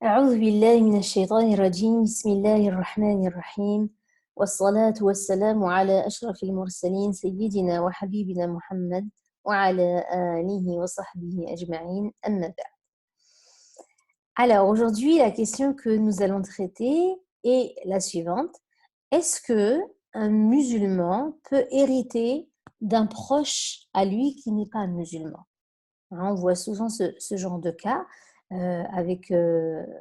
أعوذ بالله من الشيطان الرجيم بسم الله الرحمن الرحيم والصلاة والسلام على أشرف المرسلين سيدنا وحبيبنا محمد وعلى آله وصحبه أجمعين أما بعد. Alors aujourd'hui, la question que nous allons traiter est la suivante. Est-ce que un musulman peut hériter d'un proche à lui qui n'est pas un musulman? On voit souvent ce genre de cas avec,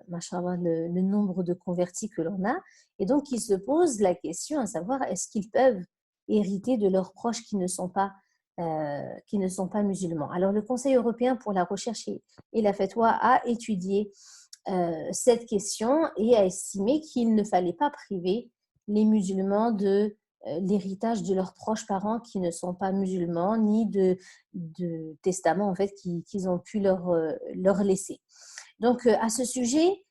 machallah, le nombre de convertis que l'on a. Et donc, ils se posent la question à savoir, est-ce qu'ils peuvent hériter de leurs proches qui ne sont pas musulmans? Alors, le Conseil européen pour la recherche et la fatwa a étudié cette question et a estimé qu'il ne fallait pas priver les musulmans de l'héritage de leurs proches parents qui ne sont pas musulmans, ni de testament en fait qu'ils ont pu leur laisser. Donc à ce sujet,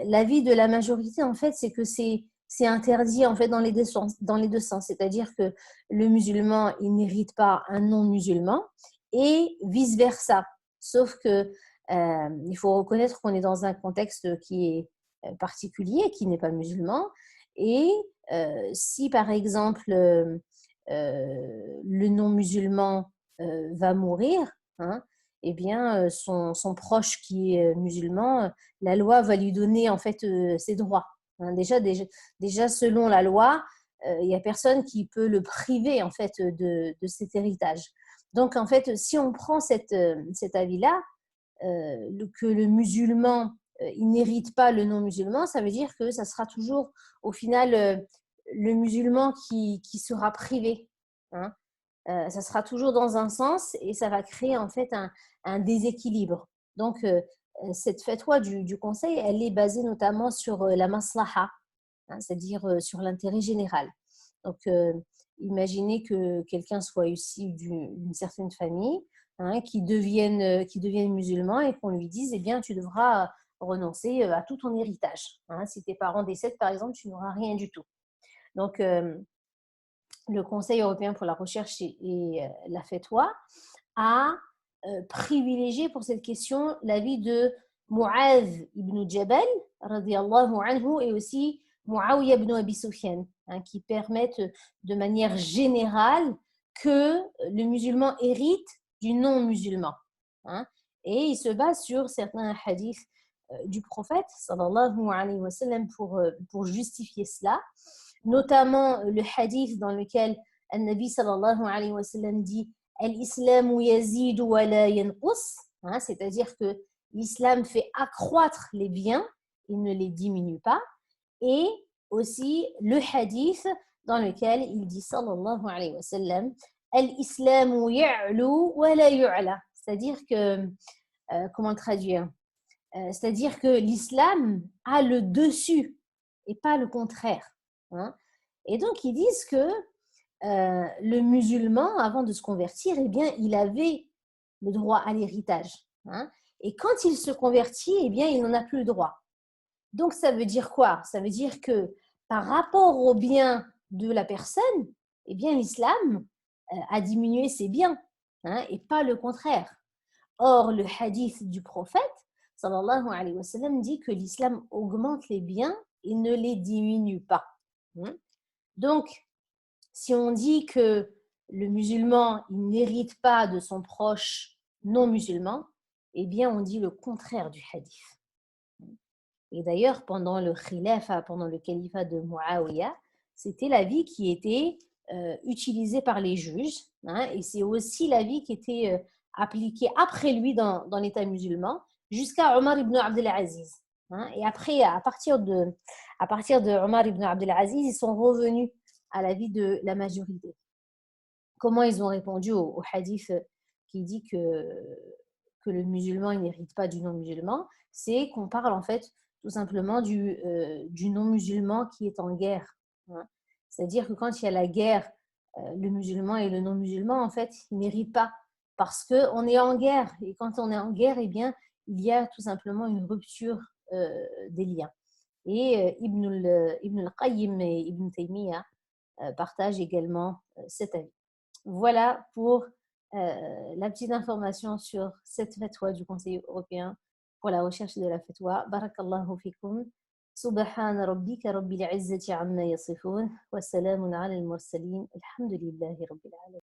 l'avis de la majorité en fait, c'est que c'est interdit en fait dans les deux sens, c'est-à-dire que le musulman il n'hérite pas un non-musulman et vice versa. Sauf que il faut reconnaître qu'on est dans un contexte qui est particulier, qui n'est pas musulman, et si par exemple le non-musulman va mourir, hein, eh bien son proche qui est musulman, la loi va lui donner en fait ses droits. Hein. Déjà, selon la loi, il n'y a personne qui peut le priver en fait de cet héritage. Donc en fait, si on prend cet avis-là, que le musulman il n'hérite pas le non-musulman, ça veut dire que ça sera toujours au final le musulman qui sera privé. Hein. Ça sera toujours dans un sens et ça va créer en fait un déséquilibre. Donc, cette fatwa du conseil, elle est basée notamment sur la maslaha, hein, c'est-à-dire sur l'intérêt général. Donc, imaginez que quelqu'un soit issu d'une certaine famille, hein, qui devienne musulman et qu'on lui dise, eh bien, tu devras renoncer à tout ton héritage. Hein. Si tes parents décèdent, par exemple, tu n'auras rien du tout. Donc, le Conseil européen pour la recherche et la fatwa a privilégié pour cette question l'avis de Mu'adh ibn Jabal radiyallahu anhu et aussi Muawiyah ibn Abi Sufyan, hein, qui permettent de manière générale que le musulman hérite du non-musulman. Hein, et il se base sur certains hadiths du prophète sallallahu alayhi wa sallam pour justifier cela, notamment le hadith dans lequel Nabi sallallahu alayhi wa sallam dit Al-Islamu yazidu wa la yanqus, hein, c'est-à-dire que l'islam fait accroître les biens, il ne les diminue pas, et aussi le hadith dans lequel il dit sallallahu alayhi wa sallam Al-Islamu ya'lu wa la yu'la, c'est-à-dire que, comment le traduire, c'est-à-dire que l'islam a le dessus et pas le contraire. Hein. Et donc, ils disent que le musulman, avant de se convertir, eh bien, il avait le droit à l'héritage. Hein. Et quand il se convertit, eh bien, il n'en a plus le droit. Donc, ça veut dire quoi? Ça veut dire que par rapport aux biens de la personne, eh bien, l'islam a diminué ses biens, hein, et pas le contraire. Or, le hadith du prophète, sallallahu alayhi wa sallam, dit que l'islam augmente les biens et ne les diminue pas. Donc, si on dit que le musulman il n'hérite pas de son proche non musulman, eh bien, on dit le contraire du hadith. Et d'ailleurs, pendant le khilafa, pendant le califat de Muawiyah, c'était l'avis qui était utilisé par les juges, hein, et c'est aussi l'avis qui était appliqué après lui dans l'État musulman, jusqu'à Omar ibn Abdel Aziz. Hein, et après, à partir de Omar ibn Abdel Aziz, ils sont revenus à l'avis de la majorité. Comment ils ont répondu au hadith qui dit que le musulman il n'hérite pas du non-musulman? C'est qu'on parle en fait tout simplement du non-musulman qui est en guerre. Hein. C'est-à-dire que quand il y a la guerre, le musulman et le non-musulman, en fait, ils n'héritent pas parce qu'on est en guerre. Et quand on est en guerre, eh bien, il y a tout simplement une rupture des liens. Et Ibn al-Qayyim et Ibn Taymiyyah partagent également cet avis. Voilà pour la petite information sur cette fatwa du Conseil européen pour la recherche de la fatwa. Barakallahu fikum. سبحان ربك رب العزة عما يصفون وسلام على المرسلين الحمد لله رب العالمين